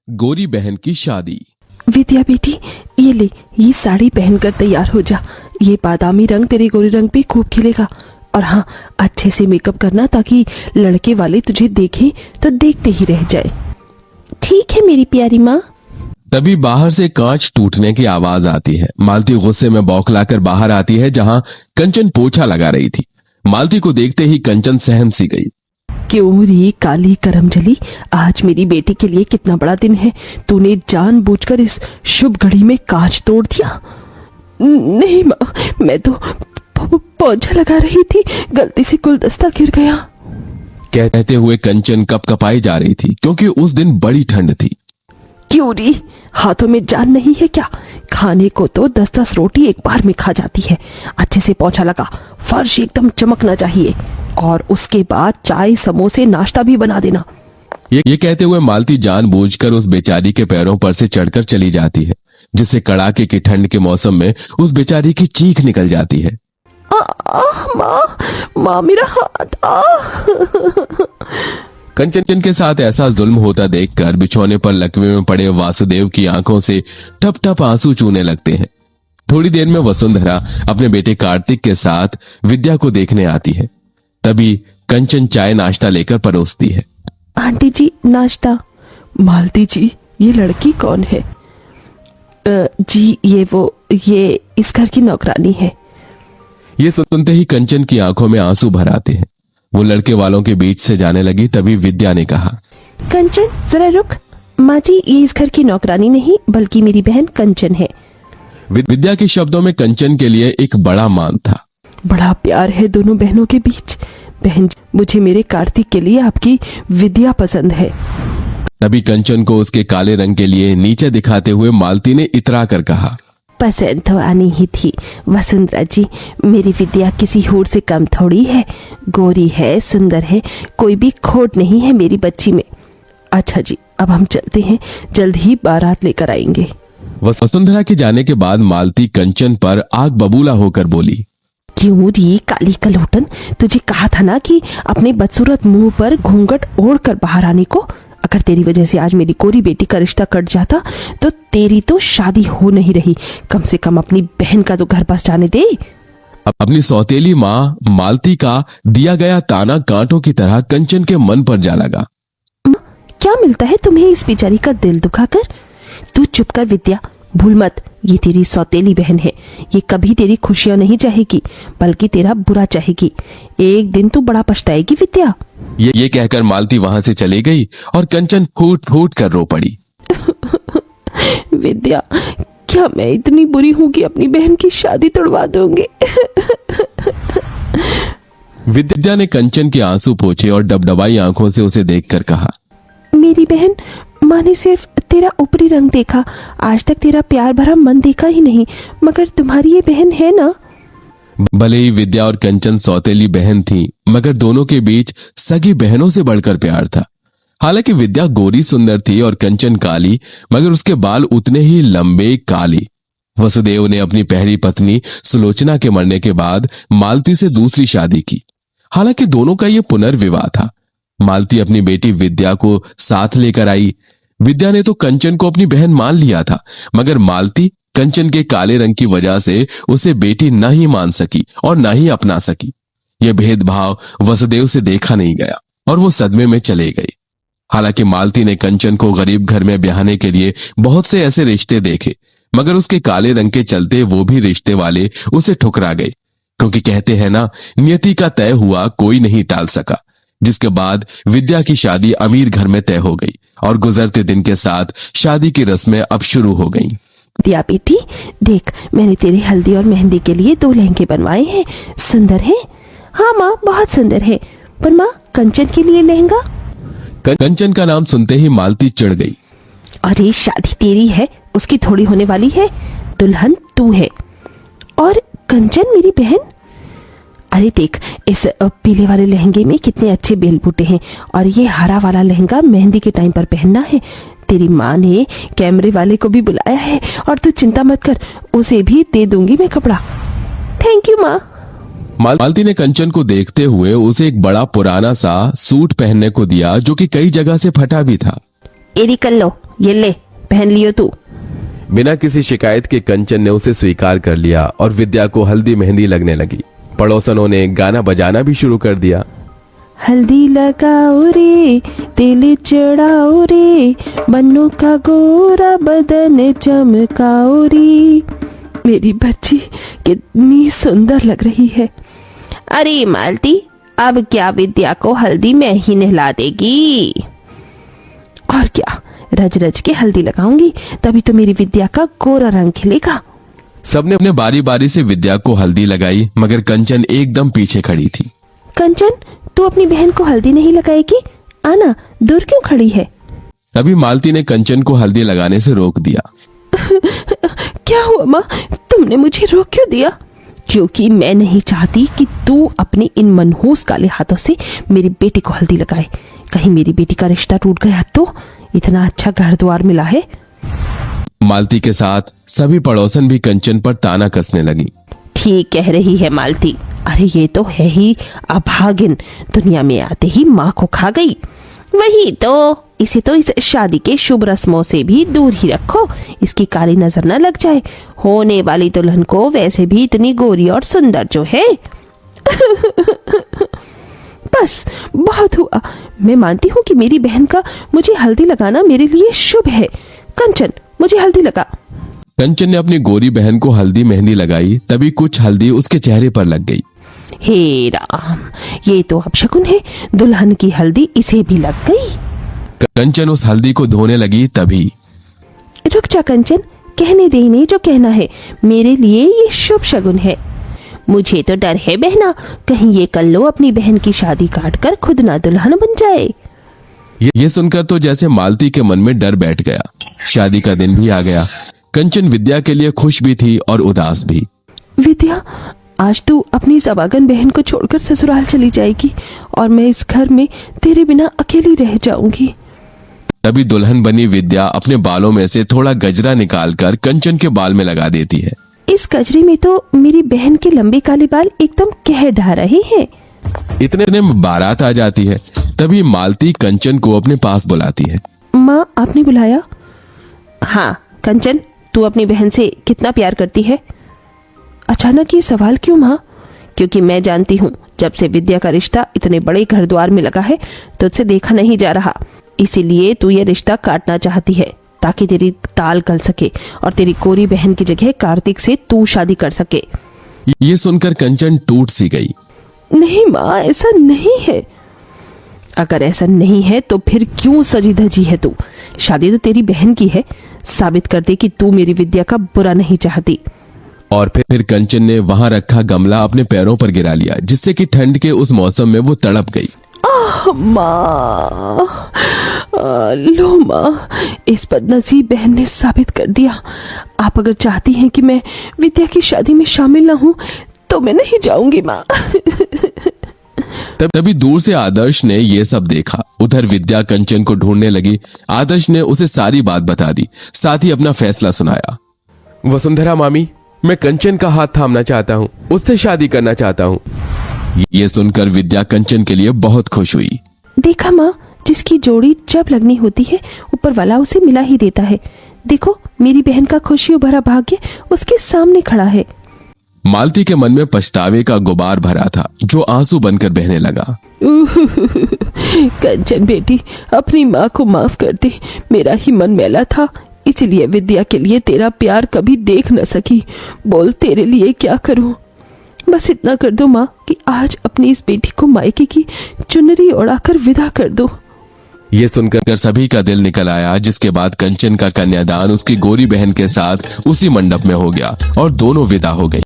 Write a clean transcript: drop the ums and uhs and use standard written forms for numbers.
गोरी बहन की शादी। विद्या बेटी, ये ले, ये साड़ी पहनकर तैयार हो जा। ये बादामी रंग तेरे गोरे रंग पे खूब खिलेगा। और हाँ, अच्छे से मेकअप करना ताकि लड़के वाले तुझे देखें तो देखते ही रह जाए। ठीक है मेरी प्यारी माँ। तभी बाहर से कांच टूटने की आवाज आती है। मालती गुस्से में बौखलाकर बाहर आती है जहां कंचन पोछा लगा रही थी। मालती को देखते ही कंचन सहम सी गई। क्यों रे काली करमजली, आज मेरी बेटी के लिए कितना बड़ा दिन है। तूने जानबूझकर इस शुभ घड़ी में कांच तोड़ दिया। नहीं माँ, मैं तो पोछा लगा रही थी, गलती से गुलदस्ता गिर गया। कहते हुए कंचन कपकपाई जा रही थी क्योंकि उस दिन बड़ी ठंड थी। क्यों री, हाथों में जान नहीं है क्या? खाने को तो 10-10 रोटी एक बार में खा जाती है। अच्छे से पोछा लगा, फर्श एकदम चमकना चाहिए। और उसके बाद चाय समोसे नाश्ता भी बना देना। ये कहते हुए मालती जानबूझकर उस बेचारी के पैरों पर से चढ़कर चली जाती है, जिससे कड़ाके की ठंड के मौसम में उस बेचारी की चीख निकल जाती है। माँ मेरा हाथ। कंचन के साथ ऐसा जुल्म होता देखकर बिछौने पर लकवे में पड़े वासुदेव की आंखों से टप टप आंसू चूने लगते हैं। थोड़ी देर में वसुंधरा अपने बेटे कार्तिक के साथ विद्या को देखने आती है। तभी कंचन चाय नाश्ता लेकर परोसती है। आंटी जी नाश्ता। मालती जी, ये लड़की कौन है? जी ये इस घर की नौकरानी है। ये सुनते ही कंचन की आंखों में आंसू भर आते हैं। वो लड़के वालों के बीच से जाने लगी। तभी विद्या ने कहा, कंचन जरा रुक। माँ जी, ये इस घर की नौकरानी नहीं बल्कि मेरी बहन कंचन है। विद्या के शब्दों में कंचन के लिए एक बड़ा मान था। बड़ा प्यार है दोनों बहनों के बीच। बहन, मुझे मेरे कार्तिक के लिए आपकी विद्या पसंद है। तभी कंचन को उसके काले रंग के लिए नीचे दिखाते हुए मालती ने इतरा कर कहा, पसंद तो आनी ही थी वसुंधरा जी। मेरी विद्या किसी हूर से कम थोड़ी है। गोरी है, सुंदर है, कोई भी खोट नहीं है मेरी बच्ची में। अच्छा जी, अब हम चलते हैं, जल्द ही बारात लेकर आएंगे। वसुंधरा के जाने के बाद मालती कंचन पर आग बबूला होकर बोली, क्यों री काली कलोटन, तुझे कहा था ना कि अपने बदसूरत मुंह पर घूंघट ओढ़ कर बाहर आने को। अगर तेरी वजह से आज मेरी कोरी बेटी का रिश्ता कट जाता तो तेरी तो शादी हो नहीं रही। कम से कम अपनी बहन का तो घर पास जाने दे। अपनी सौतेली माँ मालती का दिया गया ताना कांटों की तरह कंचन के मन पर जा लगा। क्या मिलता है तुम्हें इस बेचारी का दिल दुखाकर? तू चुप कर विद्या, भूल मत, ये तेरी सौतेली बहन है। ये कभी तेरी खुशियां नहीं चाहेगी बल्कि तेरा बुरा चाहेगी। एक दिन तू बड़ा पछताएगी विद्या। ये कहकर मालती वहां से चली गई और कंचन फूट फूट कर रो पड़ी। विद्या, क्या मैं इतनी बुरी हूँ कि अपनी बहन की शादी तोड़वा दूंगी? विद्या ने कंचन के आंसू पोंछे और डबडबाई आंखों से उसे देखकर कहा, मेरी बहन, माँ ने सिर्फ तेरा ऊपरी रंग देखा, आज तक तेरा प्यार भरा मन देखा ही नहीं। मगर तुम्हारी ये बहन है ना? भले ही विद्या और कंचन सौतेली बहन थी, मगर दोनों के बीच सगी बहनों से बढ़कर प्यार था। हालांकि विद्या गोरी सुंदर थी और कंचन काली, मगर उसके बाल उतने ही लंबे काले। वसुदेव ने अपनी पहली पत्नी सुलोचना के मरने के बाद मालती से दूसरी शादी की। हालांकि दोनों का ये पुनर्विवाह था। मालती अपनी बेटी विद्या को साथ लेकर आई। विद्या ने तो कंचन को अपनी बहन मान लिया था, मगर मालती कंचन के काले रंग की वजह से उसे बेटी न ही मान सकी और न ही अपना सकी। यह भेदभाव वसुदेव से देखा नहीं गया और वो सदमे में चले गए। हालांकि मालती ने कंचन को गरीब घर में ब्याहने के लिए बहुत से ऐसे रिश्ते देखे, मगर उसके काले रंग के चलते वो भी रिश्ते वाले उसे ठुकरा गए। क्योंकि कहते हैं ना, नियति का तय हुआ कोई नहीं टाल सका। जिसके बाद विद्या की शादी अमीर घर में तय हो गई और गुजरते दिन के साथ शादी की रस्में अब शुरू हो गईं। दिया बेटी, देख, मैंने तेरे हल्दी और मेहंदी के लिए 2 लहंगे बनवाए हैं। सुंदर है? हाँ माँ, बहुत सुंदर है। पर माँ, कंचन के लिए लहंगा? कंचन का नाम सुनते ही मालती चिढ़ गई। अरे शादी तेरी है, उसकी थोड़ी होने वाली है। दुल्हन तू है और कंचन मेरी बहन। अरे देख, इस पीले वाले लहंगे में कितने अच्छे बेल बूटे हैं और ये हरा वाला लहंगा मेहंदी के टाइम पर पहनना है। तेरी माँ ने कैमरे वाले को भी बुलाया है और तू चिंता मत कर, उसे भी दे दूंगी मैं कपड़ा। थैंक यू माँ। मालती ने कंचन को देखते हुए उसे एक बड़ा पुराना सा सूट पहनने को दिया, जो कि कई जगह से फटा भी था। एरी कर लो, ये ले पहन लियो तू। बिना किसी शिकायत के कंचन ने उसे स्वीकार कर लिया और विद्या को हल्दी मेहंदी लगने लगी। पड़ोसनों ने गाना बजाना भी शुरू कर दिया। हल्दी लगाओ रे, तेल चढ़ाओ रे, बन्नों का गोरा बदन चमकाओ रे। मेरी बच्ची कितनी सुंदर लग रही है। अरे मालती, अब क्या विद्या को हल्दी में ही नहला देगी? और क्या, रज रज के हल्दी लगाऊंगी, तभी तो मेरी विद्या का गोरा रंग खिलेगा। सबने अपने बारी बारी से विद्या को हल्दी लगाई, मगर कंचन एकदम पीछे खड़ी थी। कंचन, तू अपनी बहन को हल्दी नहीं लगाएगी? आना, दूर क्यों खड़ी है? तभी मालती ने कंचन को हल्दी लगाने से रोक दिया। क्या हुआ माँ, तुमने मुझे रोक क्यों दिया? क्योंकि मैं नहीं चाहती कि तू अपने इन मनहूस काले हाथों से मेरी बेटी को हल्दी लगाए। कहीं मेरी बेटी का रिश्ता टूट गया तो? इतना अच्छा घर द्वार मिला है। मालती के साथ सभी पड़ोसन भी कंचन पर ताना कसने लगी। ठीक कह रही है मालती। अरे ये तो है ही अभागिन, दुनिया में आते ही माँ को खा गई। वही तो, इसे तो इस शादी के शुभ रस्मों से भी दूर ही रखो, इसकी काली नजर न लग जाए। होने वाली दुल्हन को वैसे भी इतनी गोरी और सुंदर जो है। बस बहुत हुआ। मैं मानती हूँ कि मेरी बहन का मुझे हल्दी लगाना मेरे लिए शुभ है। कंचन, मुझे हल्दी लगा। कंचन ने अपनी गोरी बहन को हल्दी मेहंदी लगाई, तभी कुछ हल्दी उसके चेहरे पर लग गई। हे राम, ये तो अपशकुन है। दुल्हन की हल्दी इसे भी लग गई। कंचन उस हल्दी को धोने लगी, तभी रुक जा कंचन, कहने दे इन्हें जो कहना है। मेरे लिए ये शुभ शगुन है। मुझे तो डर है बहना, कहीं ये कल्लो अपनी बहन की शादी काट कर खुद ना दुल्हन बन जाए। ये सुनकर तो जैसे मालती के मन में डर बैठ गया। शादी का दिन भी आ गया। कंचन विद्या के लिए खुश भी थी और उदास भी। विद्या, आज तू अपनी सवागन बहन को छोड़कर ससुराल चली जाएगी और मैं इस घर में तेरे बिना अकेली रह जाऊंगी। तभी दुल्हन बनी विद्या अपने बालों में से थोड़ा गजरा निकालकर कंचन के बाल में लगा देती है। इस गजरे में तो मेरी बहन के लंबे काले बाल एकदम कह ढा रहे हैं। इतने में बारात आ जाती है। तभी मालती कंचन को अपने पास बुलाती है। माँ, आपने बुलाया? हाँ कंचन, तू अपनी बहन से कितना प्यार करती है? अचानक ये सवाल क्यों माँ? क्योंकि मैं जानती हूँ जब से विद्या का रिश्ता इतने बड़े घर द्वार में लगा है तुझसे देखा नहीं जा रहा, इसीलिए तू ये रिश्ता काटना चाहती है ताकि तेरी ताल गल सके और तेरी कोरी बहन की जगह कार्तिक से तू शादी कर सके। ये सुनकर कंचन टूट सी गई। नहीं माँ, ऐसा नहीं है। अगर ऐसा नहीं है तो फिर क्यों सजी धजी है तू? शादी तो तेरी बहन की है। साबित कर दे कि तू मेरी विद्या का बुरा नहीं चाहती। और फिर कंचन ने वहां रखा गमला अपने पैरों पर गिरा लिया, जिससे कि ठंड के उस मौसम में वो तड़प गई। माँ, लो माँ, इस बदनसीब बहन ने साबित कर दिया। आप अगर चाहती हैं कि मैं विद्या की शादी में शामिल न हूं तो मैं नहीं जाऊंगी माँ। तभी दूर से आदर्श ने ये सब देखा। उधर विद्या कंचन को ढूंढने लगी। आदर्श ने उसे सारी बात बता दी, साथ ही अपना फैसला सुनाया। वसुंधरा मामी, मैं कंचन का हाथ थामना चाहता हूँ, उससे शादी करना चाहता हूँ। ये सुनकर विद्या कंचन के लिए बहुत खुश हुई। देखा माँ, जिसकी जोड़ी जब लगनी होती है ऊपर वाला उसे मिला ही देता है। देखो, मेरी बहन का खुशियों भरा भाग्य उसके सामने खड़ा है। मालती के मन में पछतावे का गुबार भरा था, जो आंसू बनकर बहने लगा। कंचन बेटी, अपनी माँ को माफ कर दे। मेरा ही मन मैला था, इसलिए विद्या के लिए तेरा प्यार कभी देख न सकी। बोल, तेरे लिए क्या करूं? बस इतना कर दो माँ कि आज अपनी इस बेटी को मायके की चुनरी उड़ाकर विदा कर दो। ये सुनकर सभी का दिल निकल आया, जिसके बाद कंचन का कन्यादान उसकी गोरी बहन के साथ उसी मंडप में हो गया और दोनों विदा हो गई।